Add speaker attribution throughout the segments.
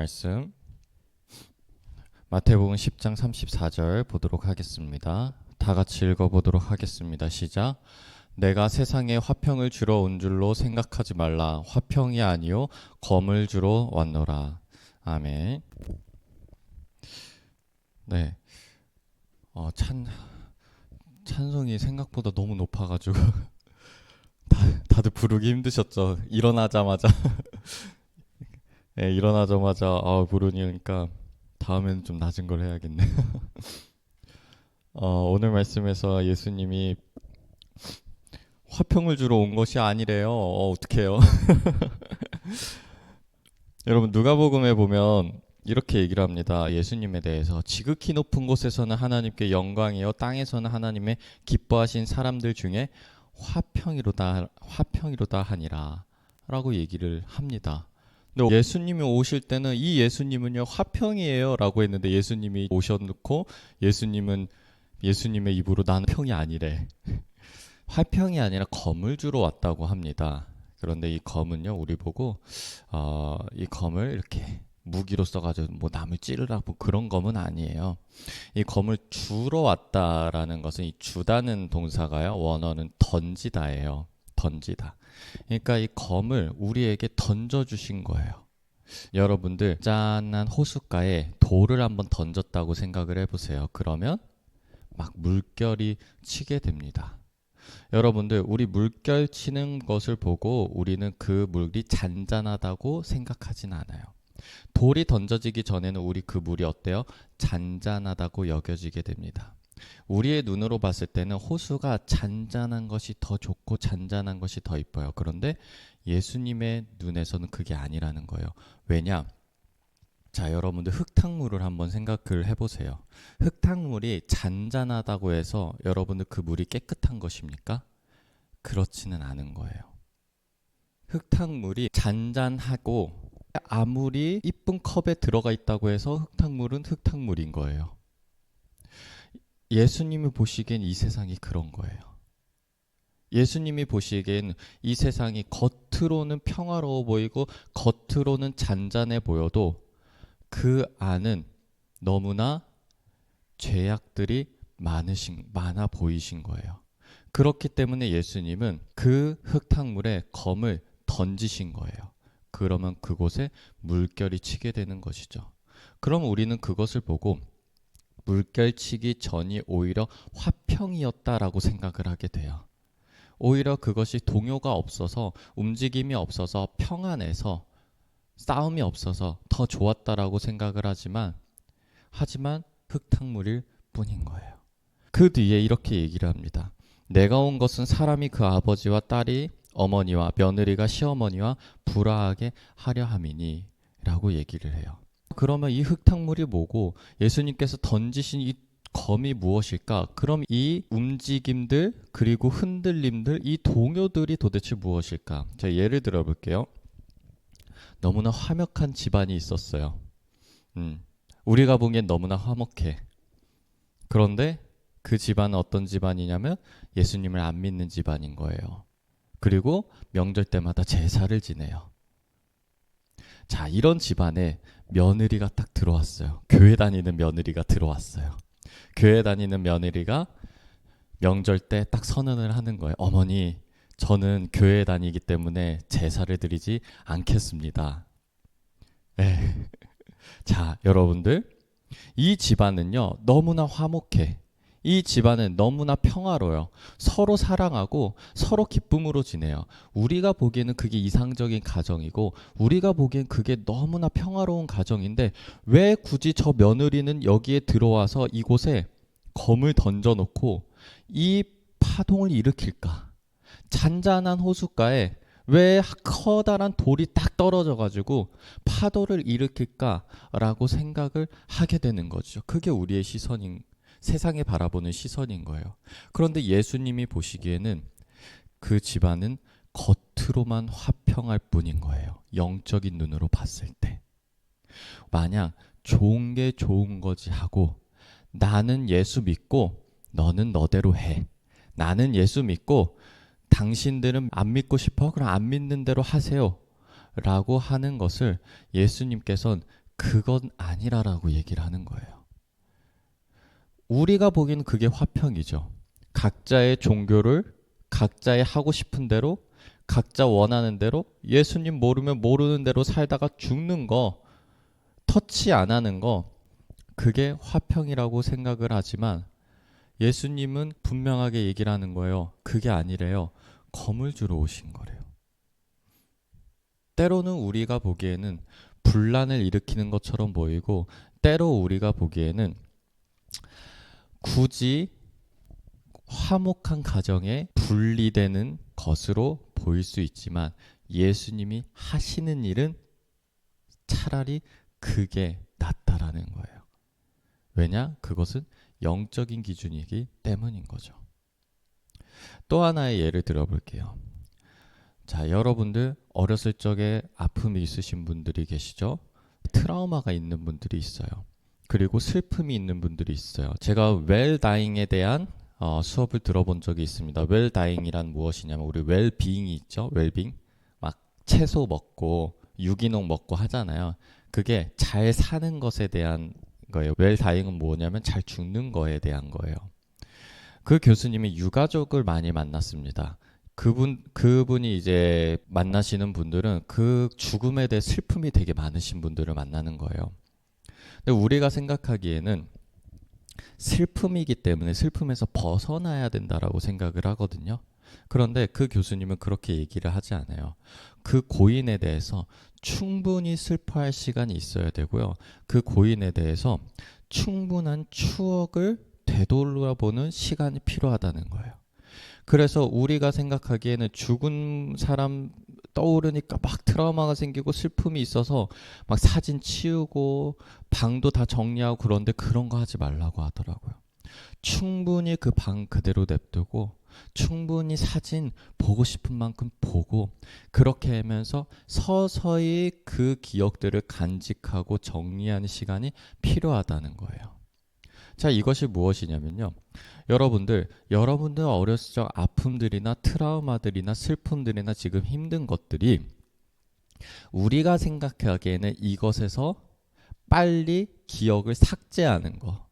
Speaker 1: 말씀 마태복음 10장 34절 보도록 하겠습니다. 다 같이 읽어보도록 하겠습니다. 시작. 내가 세상에 화평을 주러 온 줄로 생각하지 말라. 화평이 아니요 검을 주러 왔노라. 아멘. 네. 찬송이 생각보다 너무 높아가지고 다들 부르기 힘드셨죠? 일어나자마자 네, 일어나자마자 부르니까 다음에는 좀 낮은 걸 해야겠네. 오늘 말씀에서 예수님이 화평을 주러 온 것이 아니래요. 어떡해요? 여러분 누가복음에 보면 이렇게 얘기를 합니다. 예수님에 대해서 지극히 높은 곳에서는 하나님께 영광이요 땅에서는 하나님의 기뻐하신 사람들 중에 화평이로다 하니라 라고 얘기를 합니다. 근데 예수님이 오실 때는 이 예수님은요 화평이에요 라고 했는데 예수님이 오셔놓고 예수님의 입으로 나는 평이 아니래. 화평이 아니라 검을 주러 왔다고 합니다. 그런데 이 검은요 우리 보고 이 검을 이렇게 무기로 써가지고 뭐 남을 찌르라고 그런 검은 아니에요. 이 검을 주러 왔다라는 것은 이 주다는 동사가요 원어는 던지다예요. 던지다. 그러니까 이 검을 우리에게 던져주신 거예요. 여러분들 짠한 호숫가에 돌을 한번 던졌다고 생각을 해보세요. 그러면 막 물결이 치게 됩니다. 여러분들 우리 물결 치는 것을 보고 우리는 그 물이 잔잔하다고 생각하진 않아요. 돌이 던져지기 전에는 우리 그 물이 어때요? 잔잔하다고 여겨지게 됩니다. 우리의 눈으로 봤을 때는 호수가 잔잔한 것이 더 좋고 잔잔한 것이 더 이뻐요. 그런데 예수님의 눈에서는 그게 아니라는 거예요. 왜냐? 자, 여러분들 흙탕물을 한번 생각을 해보세요. 흙탕물이 잔잔하다고 해서 여러분들 그 물이 깨끗한 것입니까? 그렇지는 않은 거예요. 흙탕물이 잔잔하고 아무리 이쁜 컵에 들어가 있다고 해서 흙탕물은 흙탕물인 거예요. 예수님이 보시기엔 이 세상이 그런 거예요. 예수님이 보시기엔 이 세상이 겉으로는 평화로워 보이고 겉으로는 잔잔해 보여도 그 안은 너무나 죄악들이 많아 보이신 거예요. 그렇기 때문에 예수님은 그 흙탕물에 검을 던지신 거예요. 그러면 그곳에 물결이 치게 되는 것이죠. 그럼 우리는 그것을 보고 물결치기 전이 오히려 화평이었다라고 생각을 하게 돼요. 오히려 그것이 동요가 없어서 움직임이 없어서 평안해서 싸움이 없어서 더 좋았다라고 생각을 하지만 흙탕물일 뿐인 거예요. 그 뒤에 이렇게 얘기를 합니다. 내가 온 것은 사람이 그 아버지와 딸이 어머니와 며느리가 시어머니와 불화하게 하려 함이니 라고 얘기를 해요. 그러면 이 흙탕물이 뭐고 예수님께서 던지신 이 검이 무엇일까? 그럼 이 움직임들 그리고 흔들림들 이 동요들이 도대체 무엇일까? 제가 예를 들어 볼게요. 너무나 화목한 집안이 있었어요. 우리가 보기엔 너무나 화목해. 그런데 그 집안은 어떤 집안이냐면 예수님을 안 믿는 집안인 거예요. 그리고 명절 때마다 제사를 지내요. 자, 이런 집안에 며느리가 딱 들어왔어요. 교회 다니는 며느리가 들어왔어요. 교회 다니는 며느리가 명절 때 딱 선언을 하는 거예요. 어머니, 저는 교회에 다니기 때문에 제사를 드리지 않겠습니다. 네. 자, 여러분들 이 집안은요 너무나 화목해. 이 집안은 너무나 평화로워요. 서로 사랑하고 서로 기쁨으로 지내요. 우리가 보기에는 그게 이상적인 가정이고 우리가 보기엔 그게 너무나 평화로운 가정인데 왜 굳이 저 며느리는 여기에 들어와서 이곳에 검을 던져놓고 이 파동을 일으킬까? 잔잔한 호숫가에 왜 커다란 돌이 딱 떨어져가지고 파도를 일으킬까라고 생각을 하게 되는 거죠. 그게 우리의 세상에 바라보는 시선인 거예요. 그런데 예수님이 보시기에는 그 집안은 겉으로만 화평할 뿐인 거예요. 영적인 눈으로 봤을 때. 만약 좋은 게 좋은 거지 하고 나는 예수 믿고 너는 너대로 해. 나는 예수 믿고 당신들은 안 믿고 싶어? 그럼 안 믿는 대로 하세요. 라고 하는 것을 예수님께서는 그건 아니라라고 얘기를 하는 거예요. 우리가 보기엔 그게 화평이죠. 각자의 종교를 각자의 하고 싶은 대로, 각자 원하는 대로, 예수님 모르면 모르는 대로 살다가 죽는 거, 터치 안 하는 거, 그게 화평이라고 생각을 하지만 예수님은 분명하게 얘기를 하는 거예요. 그게 아니래요. 검을 주러 오신 거래요. 때로는 우리가 보기에는 분란을 일으키는 것처럼 보이고, 때로 우리가 보기에는 굳이 화목한 가정에 분리되는 것으로 보일 수 있지만, 예수님이 하시는 일은 차라리 그게 낫다라는 거예요. 왜냐? 그것은 영적인 기준이기 때문인 거죠. 또 하나의 예를 들어볼게요. 자, 여러분들 어렸을 적에 아픔이 있으신 분들이 계시죠? 트라우마가 있는 분들이 있어요. 그리고 슬픔이 있는 분들이 있어요. 제가 웰다잉에 대한 수업을 들어본 적이 있습니다. 웰다잉이란 무엇이냐면, 우리 웰비잉이 있죠? 웰빙. 막 채소 먹고 유기농 먹고 하잖아요. 그게 잘 사는 것에 대한 거예요. 웰다잉은 뭐냐면 잘 죽는 거에 대한 거예요. 그 교수님이 유가족을 많이 만났습니다. 그분이 이제 만나시는 분들은 그 죽음에 대해 슬픔이 되게 많으신 분들을 만나는 거예요. 근데 우리가 생각하기에는 슬픔이기 때문에 슬픔에서 벗어나야 된다라고 생각을 하거든요. 그런데 그 교수님은 그렇게 얘기를 하지 않아요. 그 고인에 대해서 충분히 슬퍼할 시간이 있어야 되고요. 그 고인에 대해서 충분한 추억을 되돌아보는 시간이 필요하다는 거예요. 그래서 우리가 생각하기에는 죽은 사람 떠오르니까 막 트라우마가 생기고 슬픔이 있어서 막 사진 치우고 방도 다 정리하고, 그런데 그런 거 하지 말라고 하더라고요. 충분히 그 방 그대로 냅두고 충분히 사진 보고 싶은 만큼 보고, 그렇게 하면서 서서히 그 기억들을 간직하고 정리하는 시간이 필요하다는 거예요. 자, 이것이 무엇이냐면요. 여러분들 어렸을 적 아픔들이나 트라우마들이나 슬픔들이나 지금 힘든 것들이 우리가 생각하기에는 이것에서 빨리 기억을 삭제하는 거,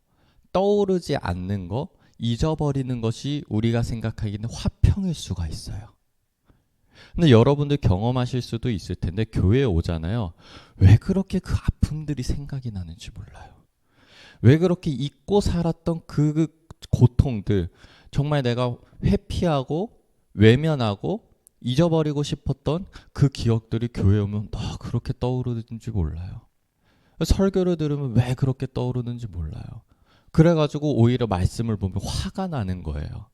Speaker 1: 떠오르지 않는 거, 잊어버리는 것이 우리가 생각하기에는 화평일 수가 있어요. 근데 여러분들 경험하실 수도 있을 텐데, 교회에 오잖아요. 왜 그렇게 그 아픔들이 생각이 나는지 몰라요. 왜 그렇게 잊고 살았던 그 고통들, 정말 내가 회피하고 외면하고 잊어버리고 싶었던 그 기억들이 교회에 오면 그렇게 떠오르는지 몰라요. 설교를 들으면 왜 그렇게 떠오르는지 몰라요. 그래가지고 오히려 말씀을 보면 화가 나는 거예요.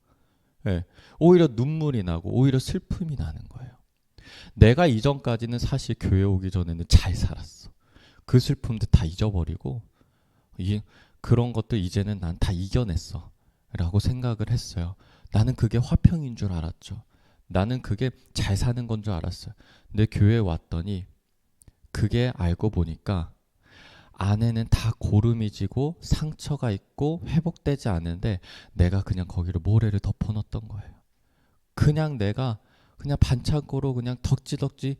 Speaker 1: 네. 오히려 눈물이 나고 오히려 슬픔이 나는 거예요. 내가 이전까지는 사실 교회 오기 전에는 잘 살았어. 그 슬픔도 다 잊어버리고 그런 것도 이제는 난 다 이겨냈어 라고 생각을 했어요. 나는 그게 화평인 줄 알았죠. 나는 그게 잘 사는 건 줄 알았어요. 근데 교회에 왔더니 그게 알고 보니까 안에는 다 고름이 지고 상처가 있고 회복되지 않는데, 내가 그냥 거기를 모래를 덮어놓았던 거예요. 그냥 내가 그냥 반창고로 그냥 덕지덕지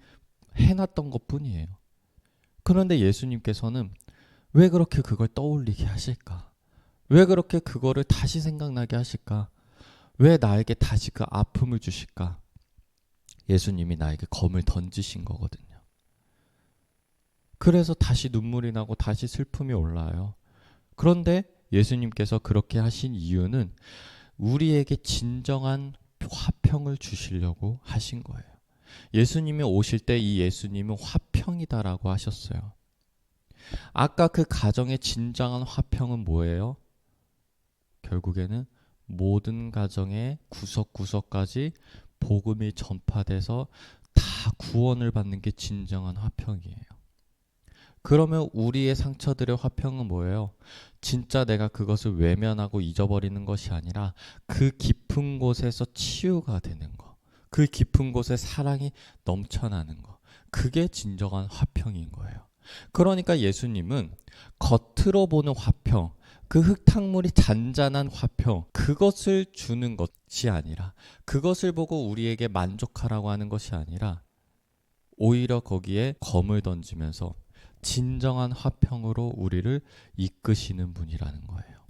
Speaker 1: 해놨던 것뿐이에요. 그런데 예수님께서는 왜 그렇게 그걸 떠올리게 하실까? 왜 그렇게 그거를 다시 생각나게 하실까? 왜 나에게 다시 그 아픔을 주실까? 예수님이 나에게 검을 던지신 거거든요. 그래서 다시 눈물이 나고 다시 슬픔이 올라와요. 그런데 예수님께서 그렇게 하신 이유는 우리에게 진정한 화평을 주시려고 하신 거예요. 예수님이 오실 때 이 예수님은 화평이다라고 하셨어요. 아까 그 가정의 진정한 화평은 뭐예요? 결국에는 모든 가정의 구석구석까지 복음이 전파돼서 다 구원을 받는 게 진정한 화평이에요. 그러면 우리의 상처들의 화평은 뭐예요? 진짜 내가 그것을 외면하고 잊어버리는 것이 아니라 그 깊은 곳에서 치유가 되는 거, 그 깊은 곳에 사랑이 넘쳐나는 거, 그게 진정한 화평인 거예요. 그러니까 예수님은 겉으로 보는 화평, 그 흙탕물이 잔잔한 화평, 그것을 주는 것이 아니라, 그것을 보고 우리에게 만족하라고 하는 것이 아니라, 오히려 거기에 검을 던지면서 진정한 화평으로 우리를 이끄시는 분이라는 거예요.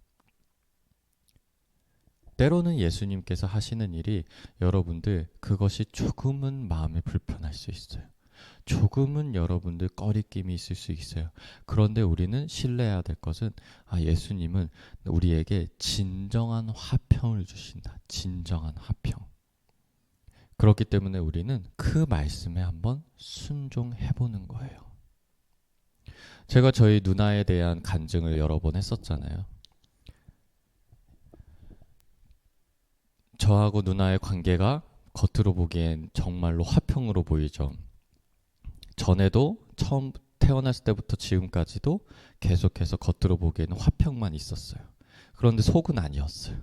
Speaker 1: 때로는 예수님께서 하시는 일이 여러분들 그것이 조금은 마음이 불편할 수 있어요. 조금은 여러분들 꺼리낌이 있을 수 있어요. 그런데 우리는 신뢰해야 될 것은 예수님은 우리에게 진정한 화평을 주신다. 진정한 화평. 그렇기 때문에 우리는 그 말씀에 한번 순종해보는 거예요. 제가 저희 누나에 대한 간증을 여러 번 했었잖아요. 저하고 누나의 관계가 겉으로 보기엔 정말로 화평으로 보이죠. 전에도 처음 태어났을 때부터 지금까지도 계속해서 겉으로 보기에는 화평만 있었어요. 그런데 속은 아니었어요.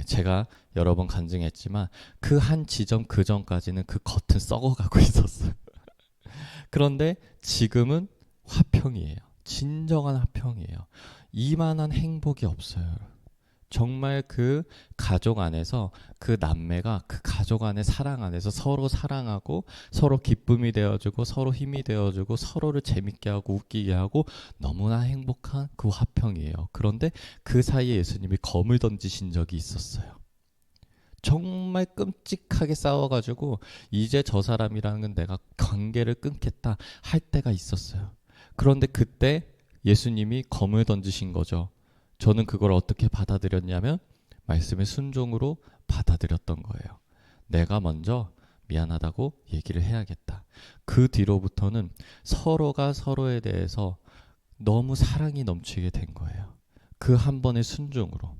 Speaker 1: 제가 여러 번 간증했지만 그 한 지점 그 전까지는 그 겉은 썩어가고 있었어요. 그런데 지금은 화평이에요. 진정한 화평이에요. 이만한 행복이 없어요. 정말 그 가족 안에서 그 남매가 그 가족 안의 사랑 안에서 서로 사랑하고 서로 기쁨이 되어주고 서로 힘이 되어주고 서로를 재밌게 하고 웃기게 하고 너무나 행복한 그 화평이에요. 그런데 그 사이에 예수님이 검을 던지신 적이 있었어요. 정말 끔찍하게 싸워가지고 이제 저 사람이랑은 내가 관계를 끊겠다 할 때가 있었어요. 그런데 그때 예수님이 검을 던지신 거죠. 저는 그걸 어떻게 받아들였냐면 말씀의 순종으로 받아들였던 거예요. 내가 먼저 미안하다고 얘기를 해야겠다. 그 뒤로부터는 서로가 서로에 대해서 너무 사랑이 넘치게 된 거예요. 그 한 번의 순종으로.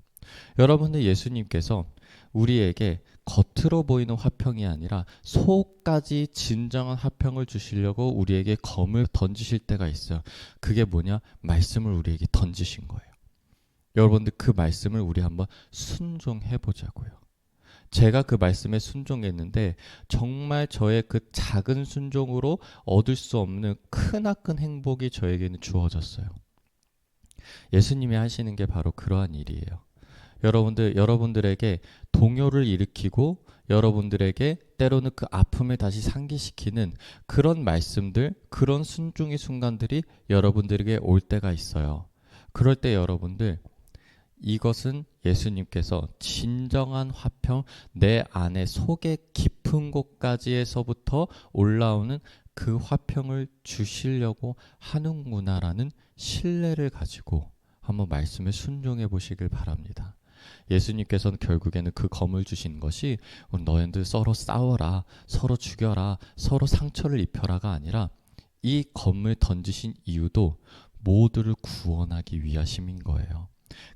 Speaker 1: 여러분들 예수님께서 우리에게 겉으로 보이는 화평이 아니라 속까지 진정한 화평을 주시려고 우리에게 검을 던지실 때가 있어요. 그게 뭐냐? 말씀을 우리에게 던지신 거예요. 여러분들 그 말씀을 우리 한번 순종해 보자고요. 제가 그 말씀에 순종했는데 정말 저의 그 작은 순종으로 얻을 수 없는 크나큰 행복이 저에게는 주어졌어요. 예수님이 하시는 게 바로 그러한 일이에요. 여러분들에게 동요를 일으키고 여러분들에게 때로는 그 아픔을 다시 상기시키는 그런 말씀들, 그런 순종의 순간들이 여러분들에게 올 때가 있어요. 그럴 때 여러분들 이것은 예수님께서 진정한 화평, 내 안에 속의 깊은 곳까지에서부터 올라오는 그 화평을 주시려고 하는구나라는 신뢰를 가지고 한번 말씀을 순종해 보시길 바랍니다. 예수님께서는 결국에는 그 검을 주신 것이 너희들 서로 싸워라, 서로 죽여라, 서로 상처를 입혀라가 아니라 이 검을 던지신 이유도 모두를 구원하기 위하심인 거예요.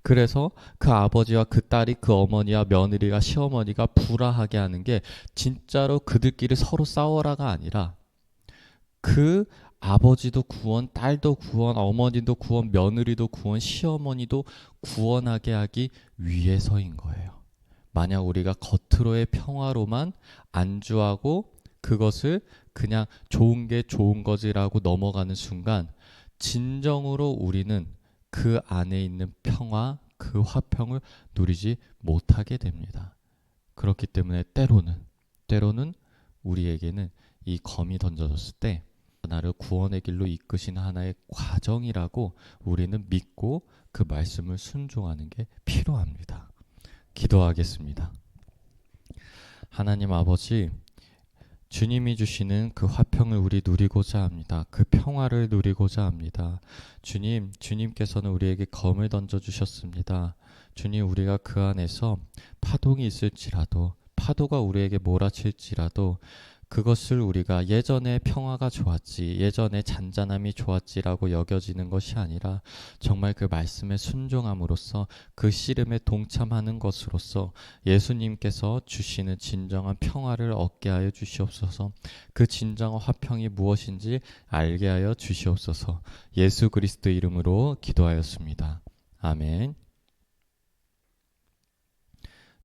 Speaker 1: 그래서 그 아버지와 그 딸이 그 어머니와 며느리가 시어머니가 불화하게 하는 게 진짜로 그들끼리 서로 싸워라가 아니라 그 아버지도 구원, 딸도 구원, 어머니도 구원, 며느리도 구원, 시어머니도 구원하게 하기 위해서인 거예요. 만약 우리가 겉으로의 평화로만 안주하고 그것을 그냥 좋은 게 좋은 거지라고 넘어가는 순간 진정으로 우리는 그 안에 있는 평화, 그 화평을 누리지 못하게 됩니다. 그렇기 때문에 때로는 우리에게는 이 검이 던져졌을 때 나를 구원의 길로 이끄시는 하나의 과정이라고 우리는 믿고 그 말씀을 순종하는 게 필요합니다. 기도하겠습니다. 하나님 아버지, 주님이 주시는 그 화평을 우리 누리고자 합니다. 그 평화를 누리고자 합니다. 주님께서는 우리에게 검을 던져주셨습니다. 주님, 우리가 그 안에서 파동이 있을지라도, 파도가 우리에게 몰아칠지라도 그것을 우리가 예전에 평화가 좋았지, 예전에 잔잔함이 좋았지라고 여겨지는 것이 아니라 정말 그 말씀에 순종함으로써 그 씨름에 동참하는 것으로써 예수님께서 주시는 진정한 평화를 얻게 하여 주시옵소서. 그 진정한 화평이 무엇인지 알게 하여 주시옵소서. 예수 그리스도 이름으로 기도하였습니다. 아멘.